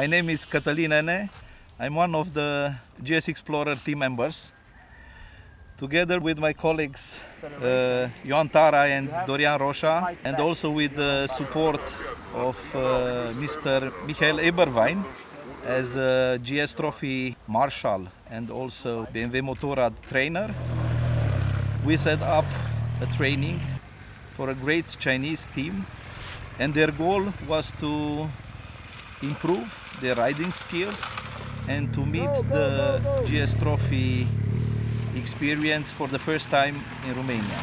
My name is Catalin Ene. I'm one of the GS Explorer team members. Together with my colleagues Ioan and Dorian Roșa, and also with the support of Mr. Michael Eberwein as a GS Trophy Marshal and also BMW Motorrad trainer, we set up a training for a great Chinese team, and their goal was to improve their riding skills and to meet the GS Trophy experience for the first time in Romania.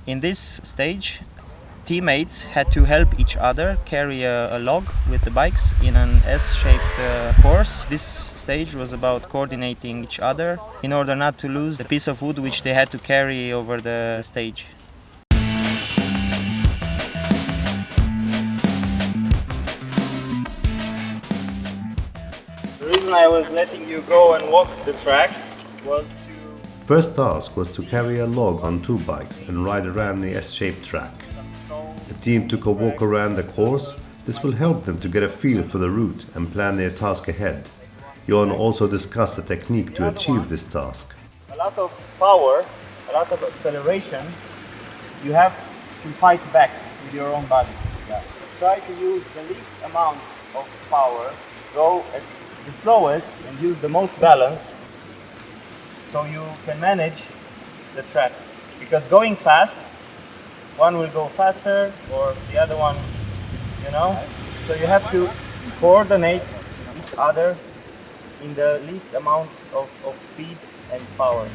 In this stage, teammates had to help each other carry a log with the bikes in an S-shaped course. This stage was about coordinating each other in order not to lose the piece of wood which they had to carry over the stage. The reason I was letting you go and walk the track was to... First task was to carry a log on 2 bikes and ride around the S-shaped track. The team took a walk around the course. This will help them to get a feel for the route and plan their task ahead. Ioan also discussed the technique to achieve this task. A lot of power, a lot of acceleration, you have to fight back with your own body. Try to use the least amount of power, go at the slowest and use the most balance so you can manage the track. Because going fast, one will go faster or the other one, so you have to coordinate each other in the least amount of speed and power.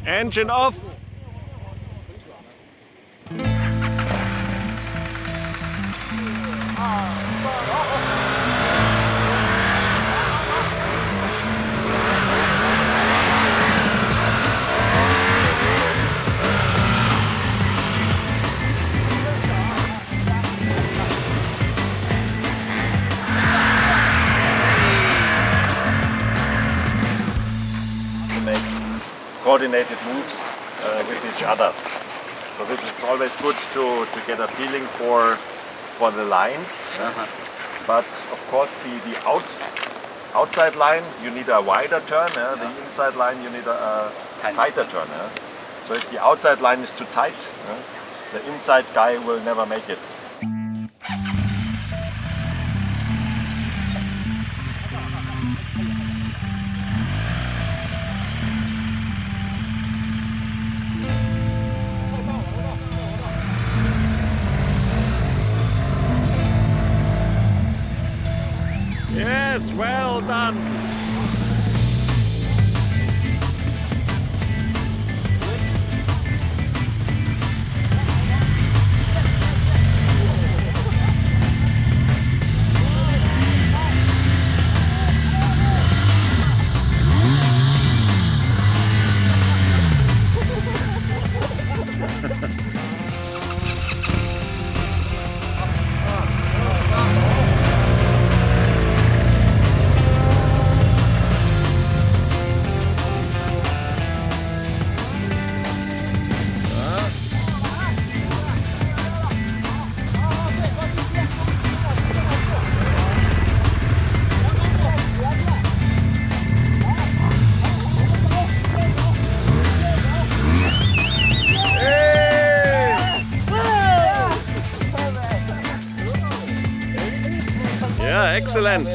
Engine off! Coordinated moves with each other. So this is always good to get a feeling for the lines. But of course the outside line you need a wider turn, the inside line you need a tighter turn. So if the outside line is too tight, the inside guy will never make it. Yes, well done! Yeah, excellent.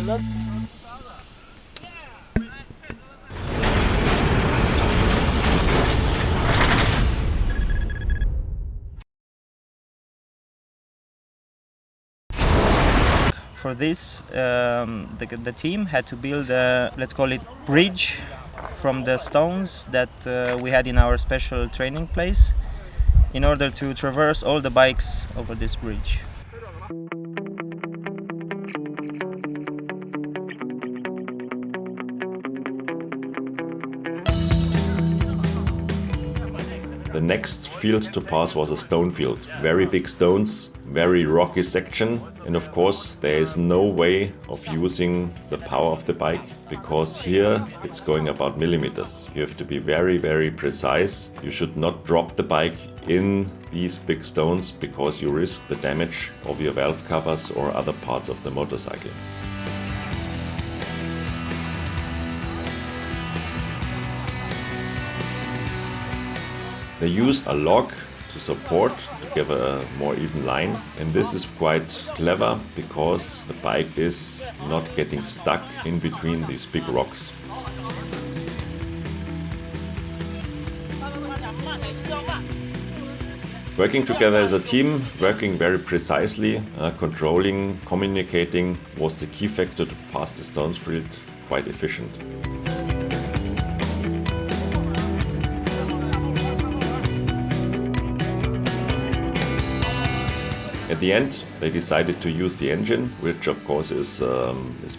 For this, the team had to build a, let's call it, bridge from the stones that we had in our special training place in order to traverse all the bikes over this bridge. The next field to pass was a stone field. Very big stones, very rocky section, and of course there is no way of using the power of the bike because here it's going about millimeters. You have to be very, very precise. You should not drop the bike in these big stones because you risk the damage of your valve covers or other parts of the motorcycle. They used a log to support to give a more even line, and this is quite clever because the bike is not getting stuck in between these big rocks. Working together as a team, working very precisely, controlling, communicating was the key factor to pass the stones field quite efficient. At the end, they decided to use the engine, which of course is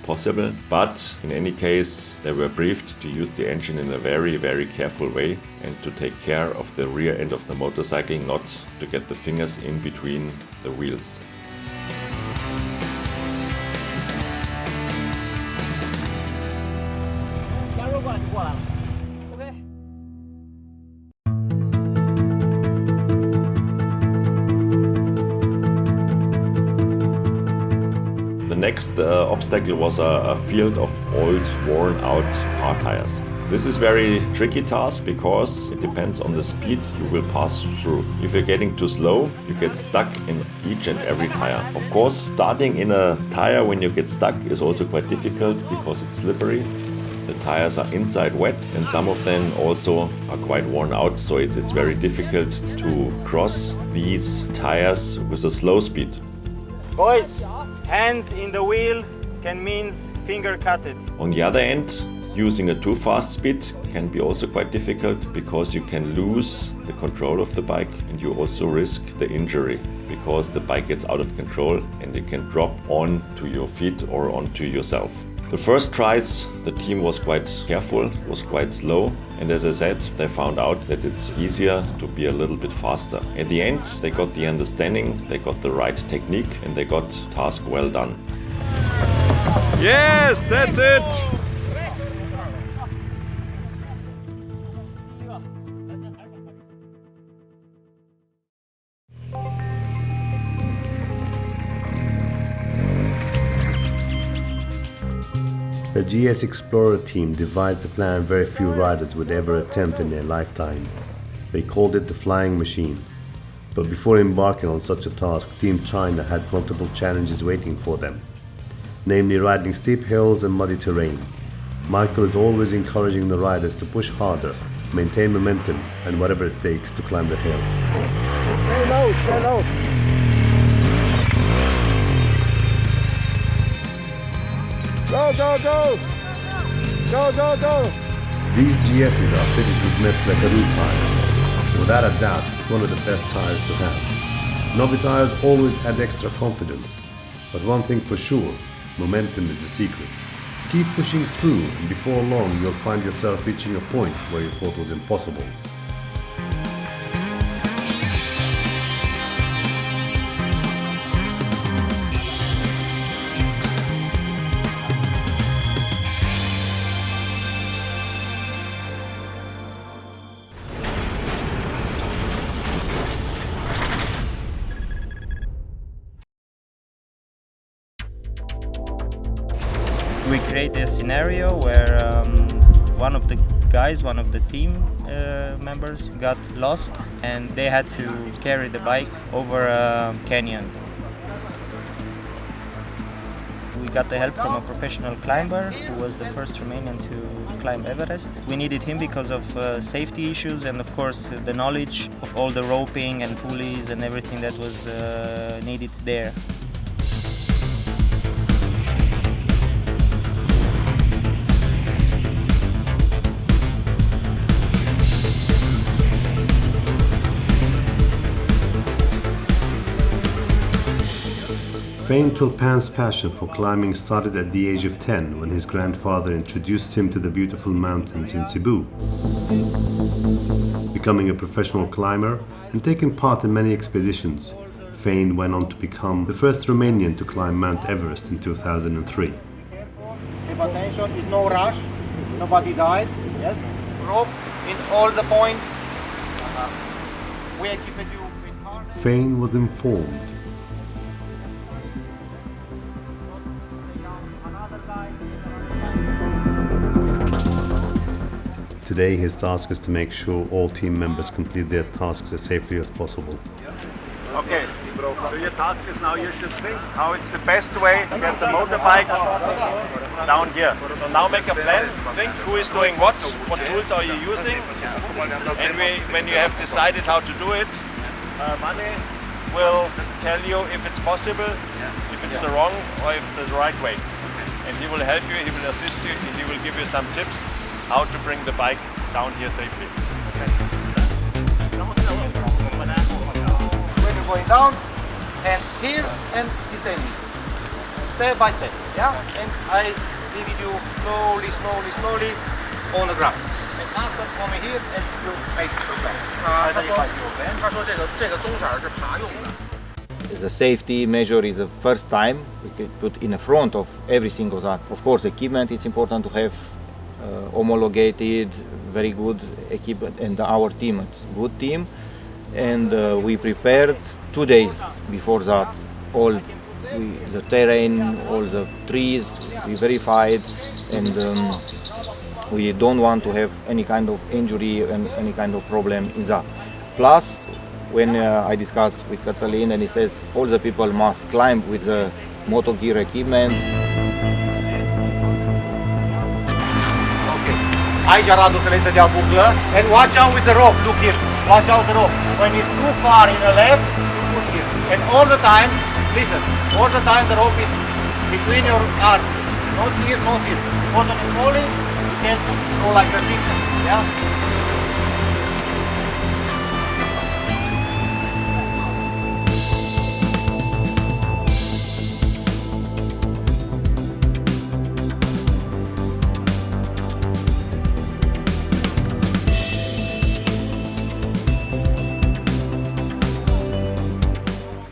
possible, but in any case, they were briefed to use the engine in a very, very careful way and to take care of the rear end of the motorcycle, not to get the fingers in between the wheels. The next obstacle was a field of old, worn-out car tires. This is very tricky task because it depends on the speed you will pass through. If you're getting too slow, you get stuck in each and every tire. Of course, starting in a tire when you get stuck is also quite difficult because it's slippery. The tires are inside wet and some of them also are quite worn out, so it's very difficult to cross these tires with a slow speed. Boys, hands in the wheel can mean finger cutted. On the other end, using a too fast speed can be also quite difficult because you can lose the control of the bike and you also risk the injury because the bike gets out of control and it can drop onto your feet or onto yourself. The first tries, the team was quite careful, was quite slow, and as I said, they found out that it's easier to be a little bit faster. At the end, they got the understanding, they got the right technique, and they got task well done. Yes, that's it! The GS Explorer team devised a plan very few riders would ever attempt in their lifetime. They called it the flying machine. But before embarking on such a task, Team China had multiple challenges waiting for them, namely riding steep hills and muddy terrain. Michael is always encouraging the riders to push harder, maintain momentum, and whatever it takes to climb the hill. Stay low, stay low. Go, go, go! Go, go, go! These GSs are fitted with Metzeler tires. Without a doubt, it's one of the best tires to have. Novi tires always add extra confidence. But one thing for sure, momentum is the secret. Keep pushing through and before long you'll find yourself reaching a point where you thought was impossible. We create a scenario where one of the guys, one of the team members got lost and they had to carry the bike over a canyon. We got the help from a professional climber who was the first Romanian to climb Everest. We needed him because of safety issues and of course the knowledge of all the roping and pulleys and everything that was needed there. Fane Tulpan's passion for climbing started at the age of 10 when his grandfather introduced him to the beautiful mountains in Cebu. Becoming a professional climber and taking part in many expeditions, Fane went on to become the first Romanian to climb Mount Everest in 2003. Keep attention, it's no rush, nobody died, yes? Rope in all the point. We equip you with harness. Fane was informed. Today his task is to make sure all team members complete their tasks as safely as possible. Okay, so your task is now you should think how it's the best way to get the motorbike down here. So now make a plan, think who is doing what tools are you using, and when you have decided how to do it, Mane will tell you if it's possible, if it's the wrong or if it's the right way. And he will help you, he will assist you, and he will give you some tips how to bring the bike down here safely. Going down, and here and descending, step by step, yeah? And I lead you slowly, slowly, slowly on the grass. And after coming here, and you make the The safety measure is the first time we can put in the front of every single that. Of course, equipment, it's important to have homologated, very good equipment, and our team, it's a good team. And we prepared 2 days before that all the terrain, all the trees, we verified, and we don't want to have any kind of injury and any kind of problem in that. Plus, when I discussed with Catalin, and he says all the people must climb with the moto gear equipment. Aici Radu să le se dea buclă, and watch out with the rope, look here, watch out the rope. When it's too far in the left, you put here. And all the time, listen, all the time the rope is between your arms, not here, not here. Because when you're falling, you can go like a zigzag, yeah?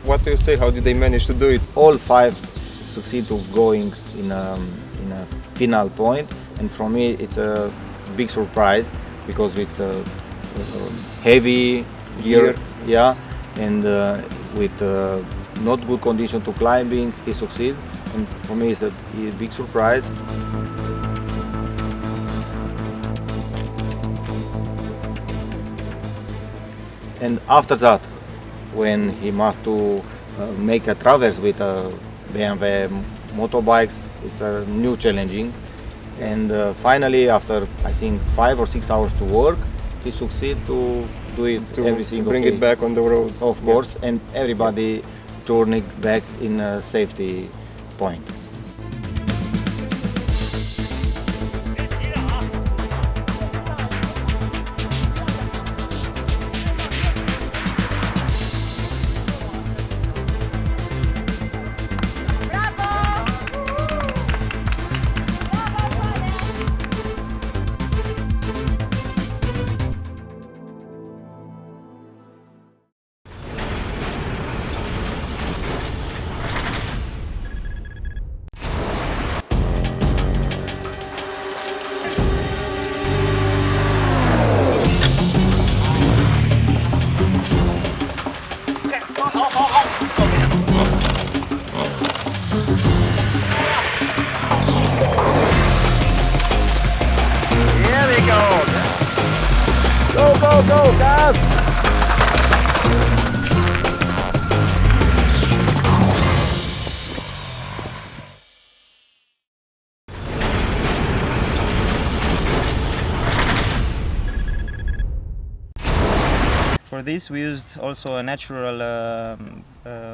What do you say? How did they manage to do it? All 5 succeed to going in a final point, and for me it's a big surprise because it's a heavy gear, yeah, and with not good condition to climbing, he succeed, and for me it's a big surprise. And after that, when he must to make a traverse with BMW motorbikes, it's a new challenging. And finally, after I think 5 or 6 hours to work, he succeed to do it every single bring day. it back on the road. Of course, and everybody turning back in a safety point. Go, guys! For this we used also a natural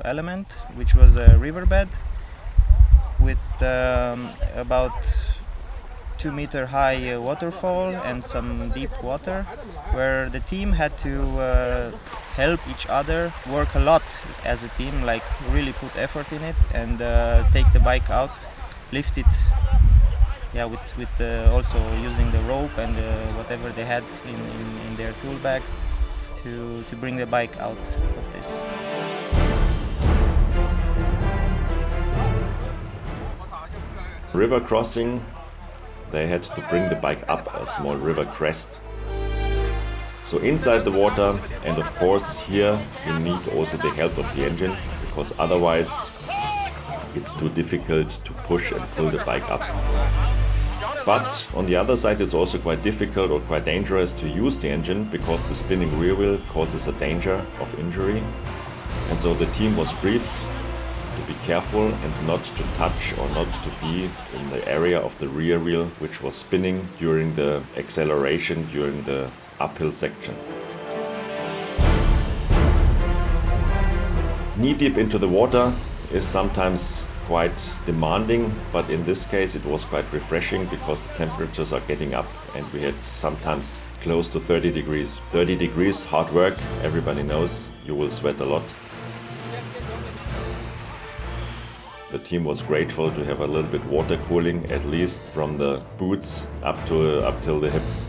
element, which was a riverbed with about 2-meter high waterfall and some deep water, where the team had to help each other, work a lot as a team, like really put effort in it, and take the bike out, lift it, yeah, with also using the rope and whatever they had in their tool bag to bring the bike out of this. River crossing, they had to bring the bike up a small river crest. So inside the water, and of course here you need also the help of the engine, because otherwise it's too difficult to push and pull the bike up. But on the other side it's also quite difficult or quite dangerous to use the engine, because the spinning rear wheel causes a danger of injury. And so the team was briefed to be careful and not to touch or not to be in the area of the rear wheel, which was spinning during the acceleration during the uphill section. Knee deep into the water is sometimes quite demanding, but in this case it was quite refreshing, because the temperatures are getting up and we had sometimes close to 30 degrees. 30 degrees, hard work, everybody knows you will sweat a lot. The team was grateful to have a little bit water cooling, at least from the boots up till the hips.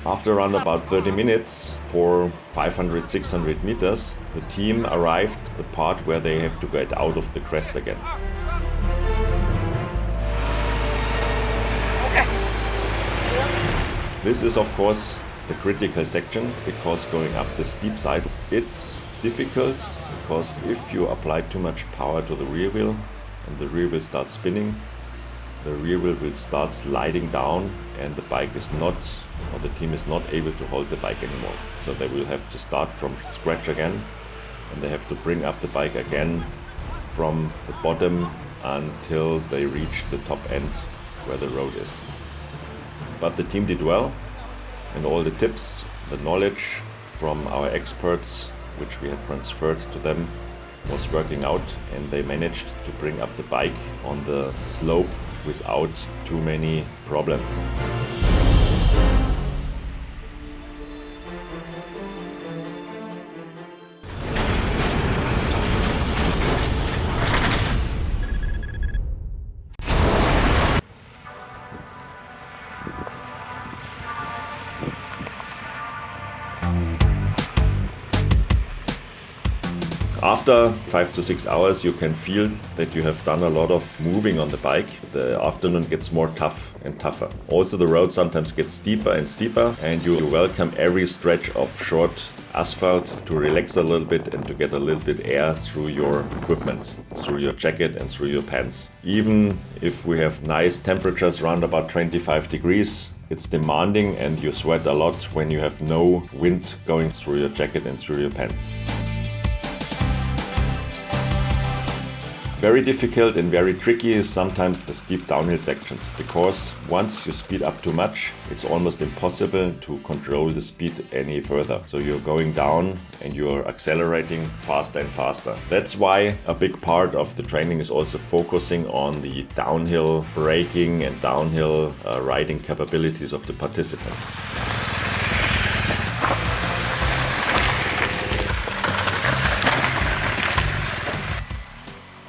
After around about 30 minutes, for 500-600 meters, the team arrived at the part where they have to get out of the crest again. This is of course the critical section, because going up the steep side it's difficult, because if you apply too much power to the rear wheel and the rear wheel starts spinning, the rear wheel will start sliding down and the bike is not, or the team is not able to hold the bike anymore. So they will have to start from scratch again, and they have to bring up the bike again from the bottom until they reach the top end where the road is. But the team did well, and all the tips, the knowledge from our experts, which we had transferred to them, was working out, and they managed to bring up the bike on the slope without too many problems. After 5 to 6 hours you can feel that you have done a lot of moving on the bike. The afternoon gets more tough and tougher. Also the road sometimes gets steeper and steeper, and you welcome every stretch of short asphalt to relax a little bit and to get a little bit air through your equipment, through your jacket and through your pants. Even if we have nice temperatures around about 25 degrees, it's demanding and you sweat a lot when you have no wind going through your jacket and through your pants. Very difficult and very tricky is sometimes the steep downhill sections, because once you speed up too much, it's almost impossible to control the speed any further. So you're going down and you're accelerating faster and faster. That's why a big part of the training is also focusing on the downhill braking and downhill riding capabilities of the participants.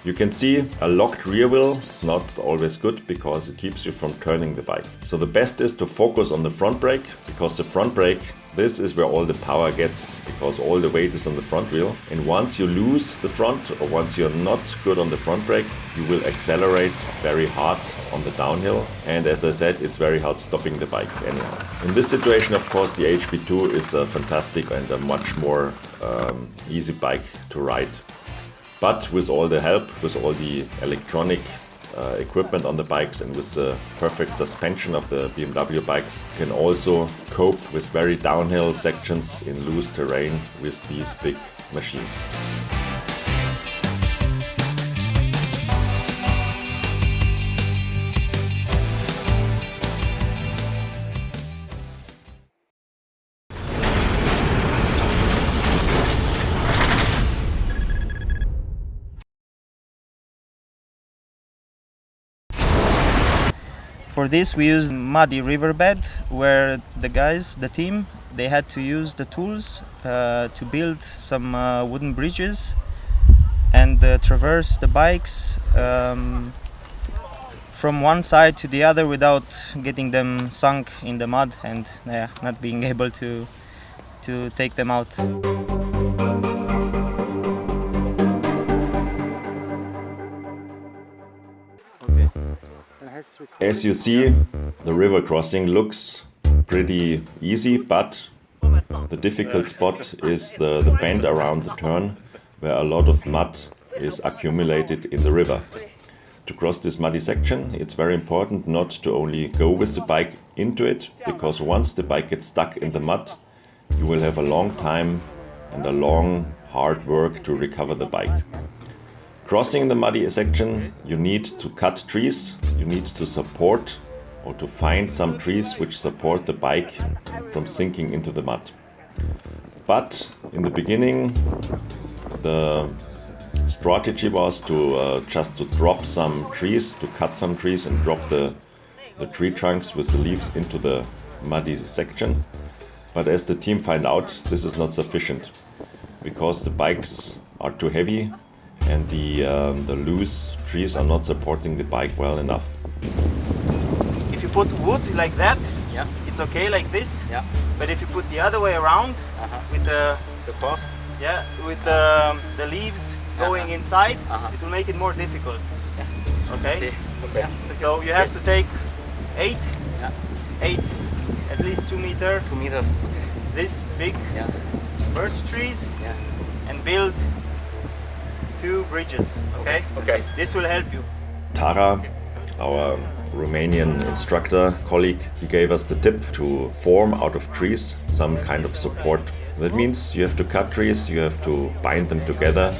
You can see a locked rear wheel, it's not always good because it keeps you from turning the bike. So the best is to focus on the front brake, because the front brake, this is where all the power gets, because all the weight is on the front wheel. And once you lose the front, or once you're not good on the front brake, you will accelerate very hard on the downhill. And as I said, it's very hard stopping the bike anyhow. In this situation, of course, the HP2 is a fantastic and a much more easy bike to ride. But with all the help, with all the electronic equipment on the bikes and with the perfect suspension of the BMW bikes, you can also cope with very downhill sections in loose terrain with these big machines. For this we used muddy riverbed where the team, they had to use the tools to build some wooden bridges and traverse the bikes from one side to the other without getting them sunk in the mud and not being able to take them out. As you see, the river crossing looks pretty easy, but the difficult spot is the bend around the turn, where a lot of mud is accumulated in the river. To cross this muddy section, it's very important not to only go with the bike into it, because once the bike gets stuck in the mud, you will have a long time and a long, hard work to recover the bike. Crossing the muddy section, you need to cut trees, you need to support or to find some trees which support the bike from sinking into the mud. But in the beginning, the strategy was to just to drop some trees, to cut some trees and drop the tree trunks with the leaves into the muddy section. But as the team found out, this is not sufficient because the bikes are too heavy and the loose trees are not supporting the bike well enough. If you put wood like that, it's okay like this. But if you put the other way around with the cross, with the leaves going inside, it will make it more difficult. Okay. So you have to take eight, at least 2 meters. 2 meters. This big birch trees, and build 2 bridges. Okay. This will help you. Tara, our Romanian instructor colleague, he gave us the tip to form out of trees some kind of support. That means you have to cut trees, you have to bind them together,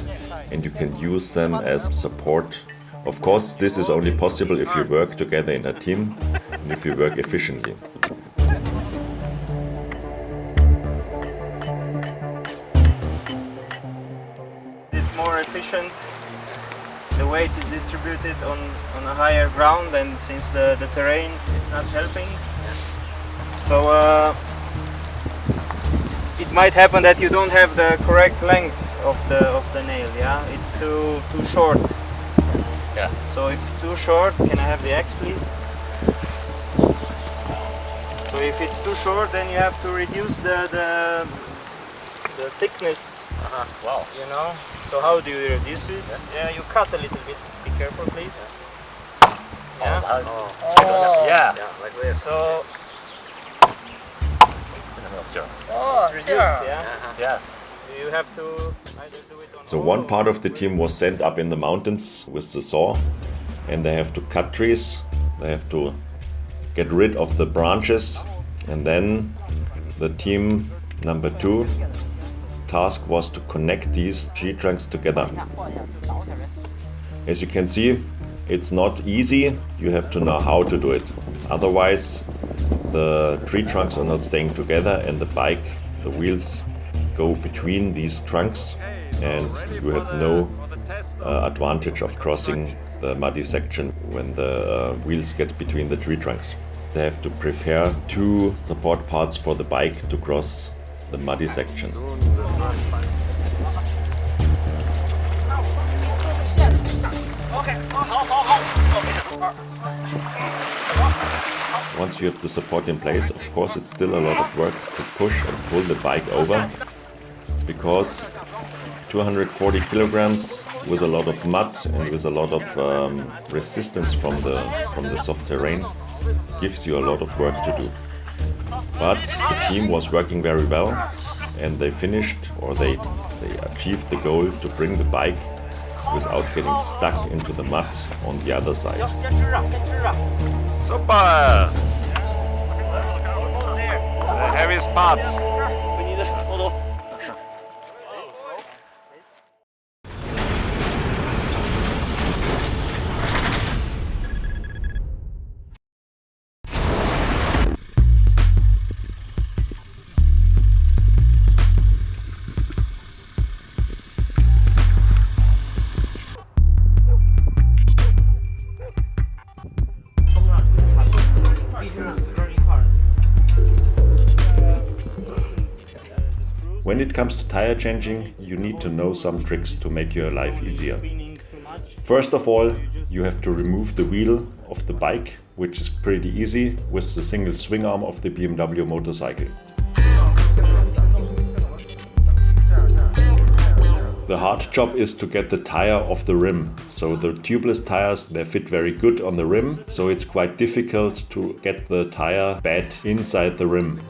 and you can use them as support. Of course, this is only possible if you work together in a team and if you work efficiently. It's more efficient. The weight is distributed on a higher ground, and since the terrain is not helping, so it might happen that you don't have the correct length of the nail. It's too short. So if too short, can I have the axe, please? So if it's too short, then you have to reduce the thickness. Wow. You know. So how do you reduce it? You cut a little bit. Be careful, please. Like this. So it's reduced. Yes. You have to either do it on. So one part of the team was sent up in the mountains with the saw, and they have to cut trees, they have to get rid of the branches, and then the team number 2 task was to connect these tree trunks together. As you can see, it's not easy, you have to know how to do it. Otherwise, the tree trunks are not staying together and the bike, the wheels go between these trunks, and you have no advantage of crossing the muddy section when the wheels get between the tree trunks. They have to prepare 2 support parts for the bike to cross the muddy section. Once you have the support in place, of course it's still a lot of work to push and pull the bike over, because 240 kilograms with a lot of mud and with a lot of resistance from the soft terrain gives you a lot of work to do. But the team was working very well, and they finished, or they achieved the goal to bring the bike without getting stuck into the mud on the other side. Super! The heaviest part. comes to tire changing, you need to know some tricks to make your life easier. First of all, you have to remove the wheel of the bike, which is pretty easy with the single swing arm of the BMW motorcycle. The hard job is to get the tire off the rim. So the tubeless tires, they fit very good on the rim, so it's quite difficult to get the tire bed inside the rim.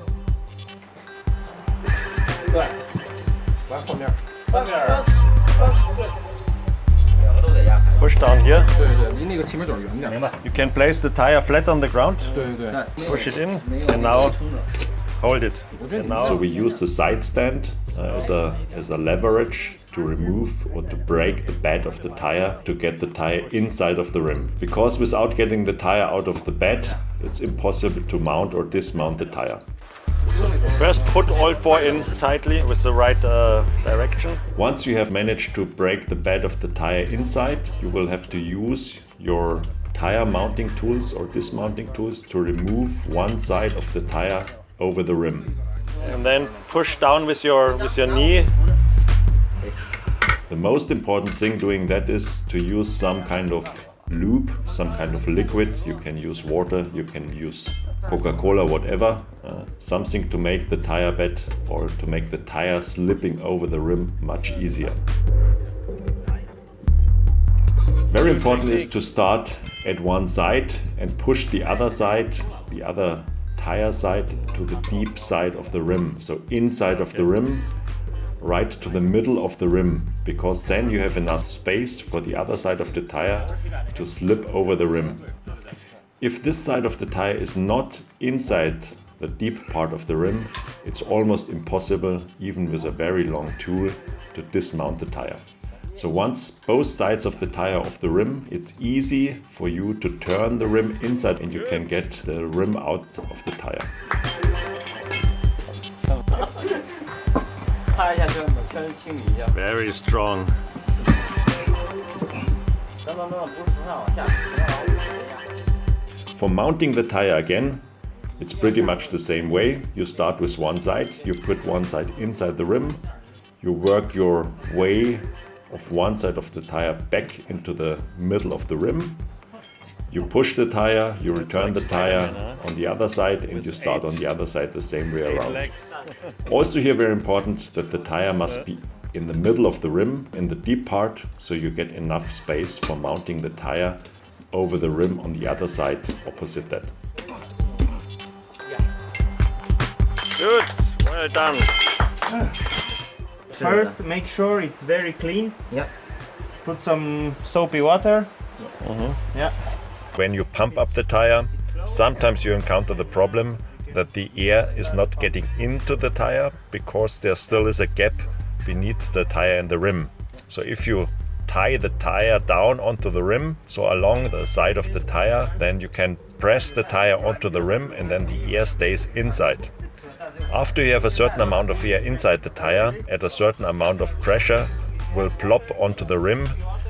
Push down here. You can place the tire flat on the ground, push it in, and now hold it. And now so we use the side stand as a leverage to remove or to break the bed of the tire to get the tire inside of the rim. Because without getting the tire out of the bed, it's impossible to mount or dismount the tire. First put all four in tightly with the right direction. Once you have managed to break the bed of the tire inside, you will have to use your tire mounting tools or dismounting tools to remove one side of the tire over the rim. And then push down with your knee. The most important thing doing that is to use some kind of lube, some kind of liquid. You can use water, you can use Coca-Cola, whatever. Something to make the tire bed or to make the tire slipping over the rim much easier. Very important is to start at one side and push the other side, the other tire side, to the deep side of the rim. So inside of the rim, right to the middle of the rim, because then you have enough space for the other side of the tire to slip over the rim. If this side of the tire is not inside the deep part of the rim, it's almost impossible, even with a very long tool, to dismount the tire. So once both sides of the tire off the rim, it's easy for you to turn the rim inside and you can get the rim out of the tire. Very strong. For mounting the tire again, it's pretty much the same way. You start with one side, you put one side inside the rim, you work your way of one side of the tire back into the middle of the rim. You push the tire, you return the tire on the other side, and you start on the other side the same way around. Also here very important that the tire must be in the middle of the rim, in the deep part, so you get enough space for mounting the tire over the rim on the other side opposite that. Good, well done. First, make sure it's very clean. Yeah. Put some soapy water. Yeah. When you pump up the tire, sometimes you encounter the problem that the air is not getting into the tire because there still is a gap beneath the tire and the rim. So if you tie the tire down onto the rim, so along the side of the tire, then you can press the tire onto the rim and then the air stays inside. After you have a certain amount of air inside the tire, at a certain amount of pressure will plop onto the rim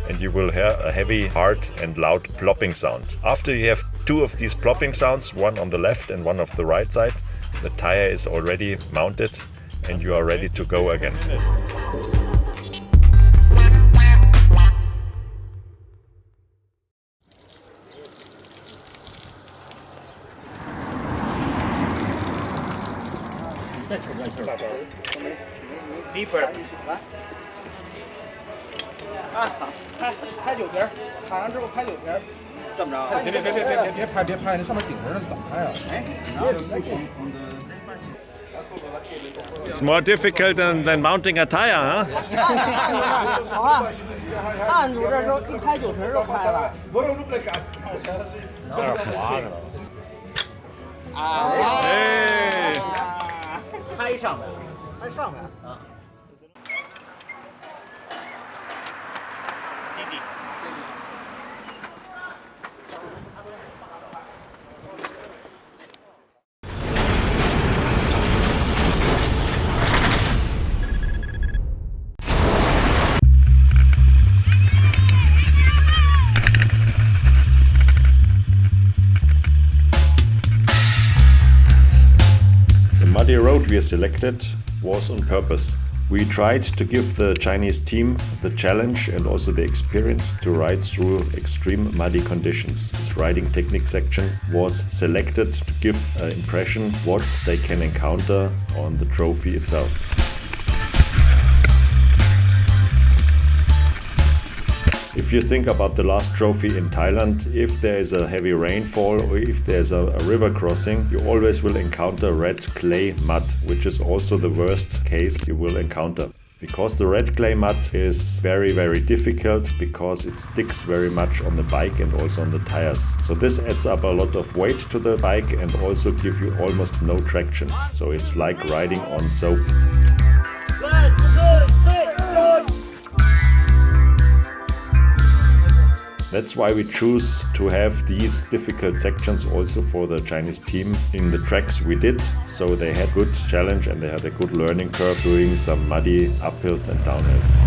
and you will hear a heavy, hard and loud plopping sound. After you have two of these plopping sounds, one on the left and one on the right side, the tire is already mounted and you are ready to go again. Deeper. 拍酒瓶，插上之后拍酒瓶，这么着。别拍，那上面顶着呢，怎么拍啊？哎， It's more difficult than mounting a tire, huh? 好啊，按住这时候一拍酒瓶就拍了。那是滑的。哎，拍上面，拍上面啊。 The muddy road we selected was on purpose. We tried to give the Chinese team the challenge and also the experience to ride through extreme muddy conditions. The riding technique section was selected to give an impression what they can encounter on the trophy itself. If you think about the last trophy in Thailand, if there is a heavy rainfall or if there's a river crossing, you always will encounter red clay mud, which is also the worst case you will encounter. Because the red clay mud is very, very difficult because it sticks very much on the bike and also on the tires. So this adds up a lot of weight to the bike and also give you almost no traction. So it's like riding on soap. That's why we choose to have these difficult sections also for the Chinese team in the tracks we did. So they had good challenge and they had a good learning curve doing some muddy uphills and downhills.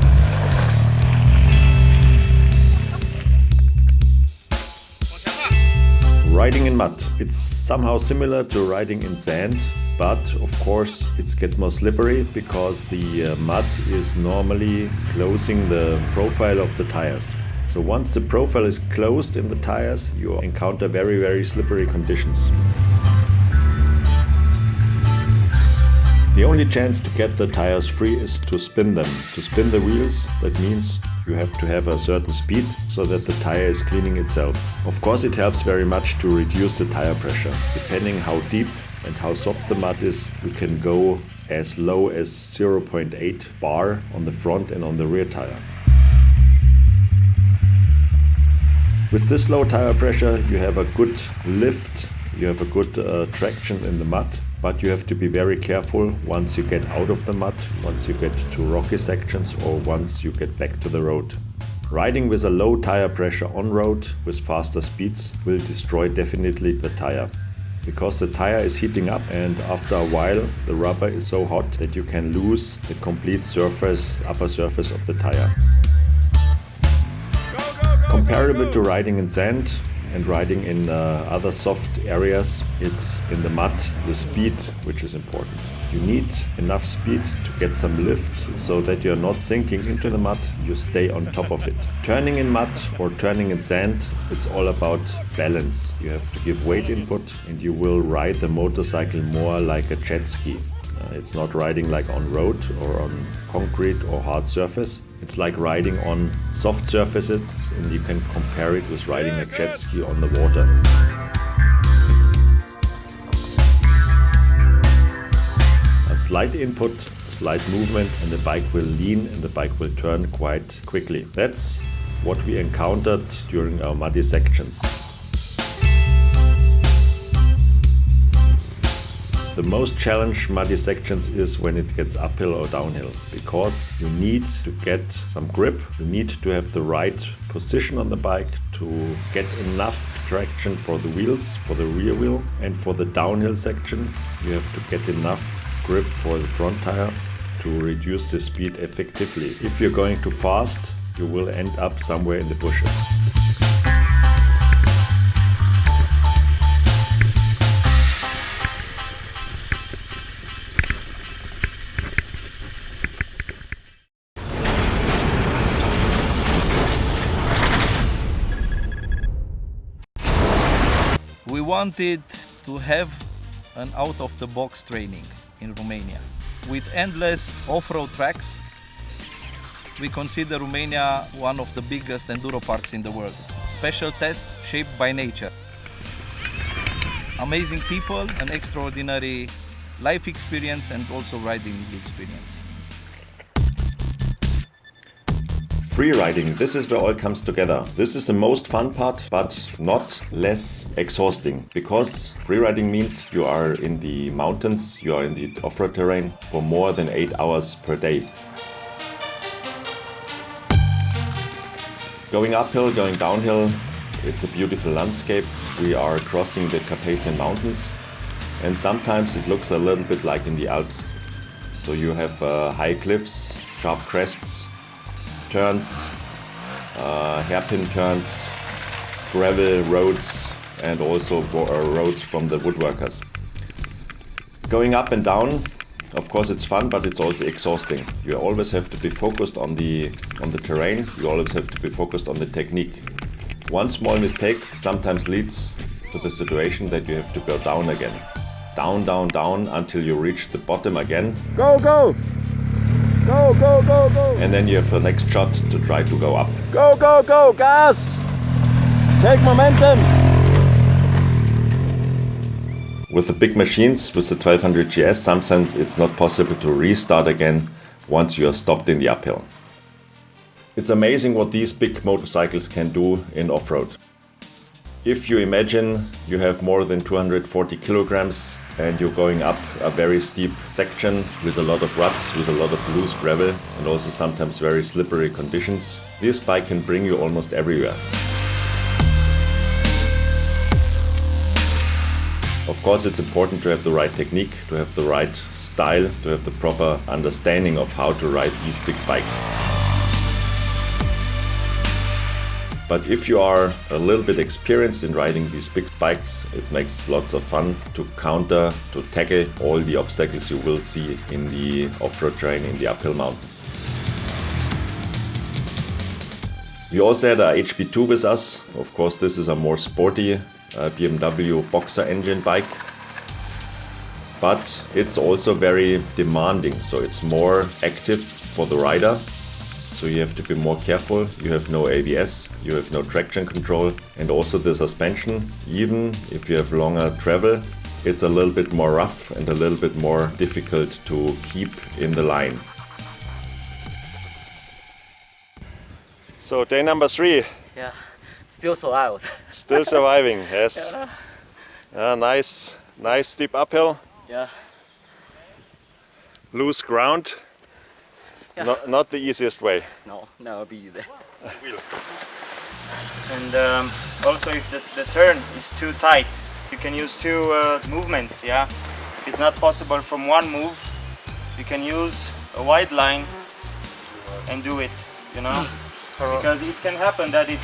Riding in mud. It's somehow similar to riding in sand, but of course it's get more slippery because the mud is normally closing the profile of the tires. So once the profile is closed in the tires, you encounter very, very slippery conditions. The only chance to get the tires free is to spin them. To spin the wheels, that means you have to have a certain speed so that the tire is cleaning itself. Of course, it helps very much to reduce the tire pressure. Depending how deep and how soft the mud is, you can go as low as 0.8 bar on the front and on the rear tire. With this low tire pressure, you have a good lift, you have a good traction in the mud, but you have to be very careful once you get out of the mud, once you get to rocky sections or once you get back to the road. Riding with a low tire pressure on road with faster speeds will destroy definitely the tire. Because the tire is heating up and after a while the rubber is so hot that you can lose the complete surface, upper surface of the tire. Comparable to riding in sand and riding in other soft areas, it's in the mud, the speed which is important. You need enough speed to get some lift so that you're not sinking into the mud, you stay on top of it. Turning in mud or turning in sand, it's all about balance. You have to give weight input and you will ride the motorcycle more like a jet ski. It's not riding like on road or on concrete or hard surface. It's like riding on soft surfaces and you can compare it with riding a jet ski on the water. A slight input, a slight movement and the bike will lean and the bike will turn quite quickly. That's what we encountered during our muddy sections. The most challenged muddy sections is when it gets uphill or downhill, because you need to get some grip, you need to have the right position on the bike to get enough traction for the wheels, for the rear wheel, and for the downhill section you have to get enough grip for the front tire to reduce the speed effectively. If you're going too fast, you will end up somewhere in the bushes. We wanted to have an out-of-the-box training in Romania. With endless off-road tracks, we consider Romania one of the biggest enduro parks in the world. Special test shaped by nature. Amazing people, an extraordinary life experience and also riding experience. Free riding, this is where all comes together. This is the most fun part, but not less exhausting, because free riding means you are in the mountains, you are in the off-road terrain for more than 8 hours per day. Going uphill, going downhill, it's a beautiful landscape. We are crossing the Carpathian Mountains and sometimes it looks a little bit like in the Alps. So you have high cliffs, sharp crests, turns, hairpin turns, gravel roads and also roads from the woodworkers. Going up and down, Of course it's fun, but it's also exhausting. You always have to be focused on the terrain, you always have to be focused on the technique. One small mistake sometimes leads to the situation that you have to go down again. Down, down, down until you reach the bottom again. Go, go! Go, go, go, go! And then you have the next shot to try to go up. Go, go, go! Gas! Take momentum! With the big machines, with the 1200 GS, sometimes it's not possible to restart again once you are stopped in the uphill. It's amazing what these big motorcycles can do in off-road. If you imagine you have more than 240 kilograms and you're going up a very steep section with a lot of ruts, with a lot of loose gravel and also sometimes very slippery conditions, this bike can bring you almost everywhere. Of course, it's important to have the right technique, to have the right style, to have the proper understanding of how to ride these big bikes. But if you are a little bit experienced in riding these big bikes, it makes lots of fun to counter, to tackle all the obstacles you will see in the off-road terrain in the uphill mountains. We also had a HP2 with us. Of course, this is a more sporty BMW Boxer engine bike, but it's also very demanding, so it's more active for the rider. So you have to be more careful. You have no ABS, you have no traction control, and also the suspension, even if you have longer travel, it's a little bit more rough and a little bit more difficult to keep in the line. So day number 3. Yeah, still survived. Still surviving, yes. Nice steep uphill. Yeah. Loose ground. Yeah. Not the easiest way. No, never be easy. And also if the turn is too tight, you can use two movements, yeah? If it's not possible from one move, you can use a wide line and do it, you know? Because it can happen that it's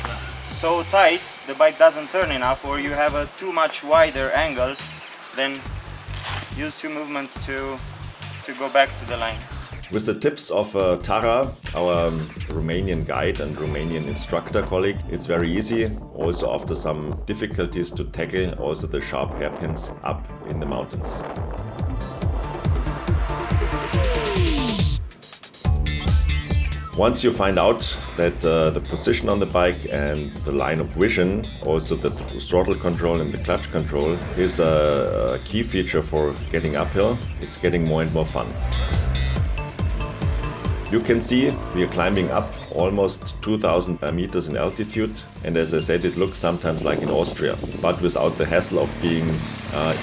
so tight, the bike doesn't turn enough, or you have a too much wider angle, then use two movements to go back to the line. With the tips of Tara, our Romanian guide and Romanian instructor colleague, it's very easy, also after some difficulties, to tackle also the sharp hairpins up in the mountains. Once you find out that the position on the bike and the line of vision, also the throttle control and the clutch control is a key feature for getting uphill, it's getting more and more fun. You can see we are climbing up almost 2000 meters in altitude, and as I said, it looks sometimes like in Austria, but without the hassle of being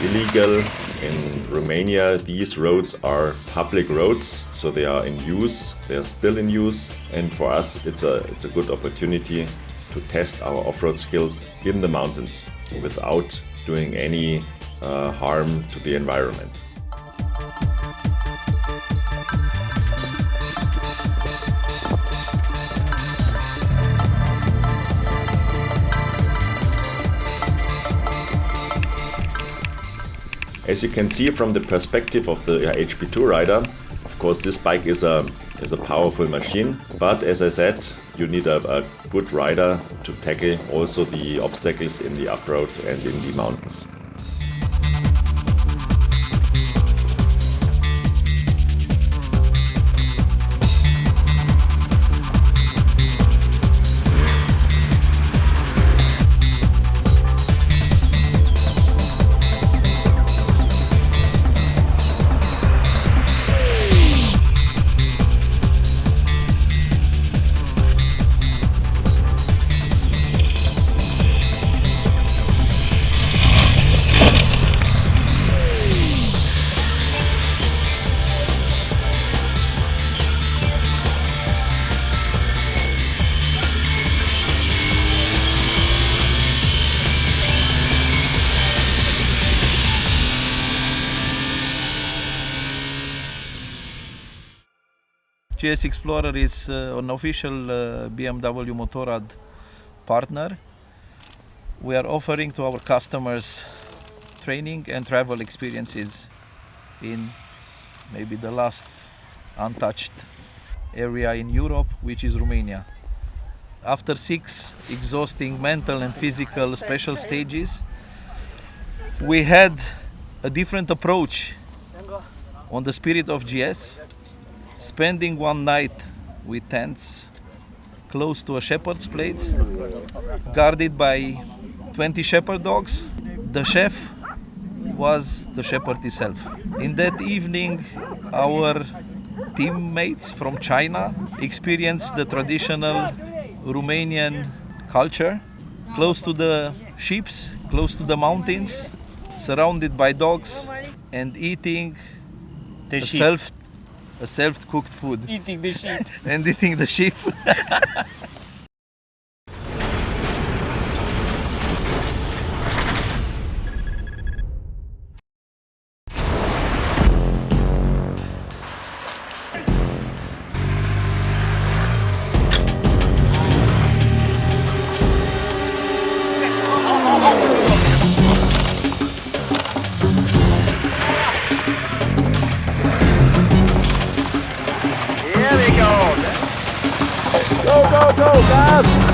illegal. In Romania, these roads are public roads, so they are in use, they are still in use, and for us it's a good opportunity to test our off-road skills in the mountains without doing any harm to the environment. As you can see from the perspective of the HP2 rider, of course this bike is a powerful machine, but as I said, you need a good rider to tackle also the obstacles in the off-road and in the mountains. GS Explorer is an official BMW Motorrad partner. We are offering to our customers training and travel experiences in maybe the last untouched area in Europe, which is Romania. After 6 exhausting mental and physical special stages, we had a different approach on the spirit of GS, spending one night with tents close to a shepherd's place, guarded by 20 shepherd dogs. The chef was the shepherd himself. In that evening, our teammates from China experienced the traditional Romanian culture, close to the sheep, close to the mountains, surrounded by dogs, and eating a self-cooked food. Eating the sheep. And eating the sheep. Go, go, go, guys!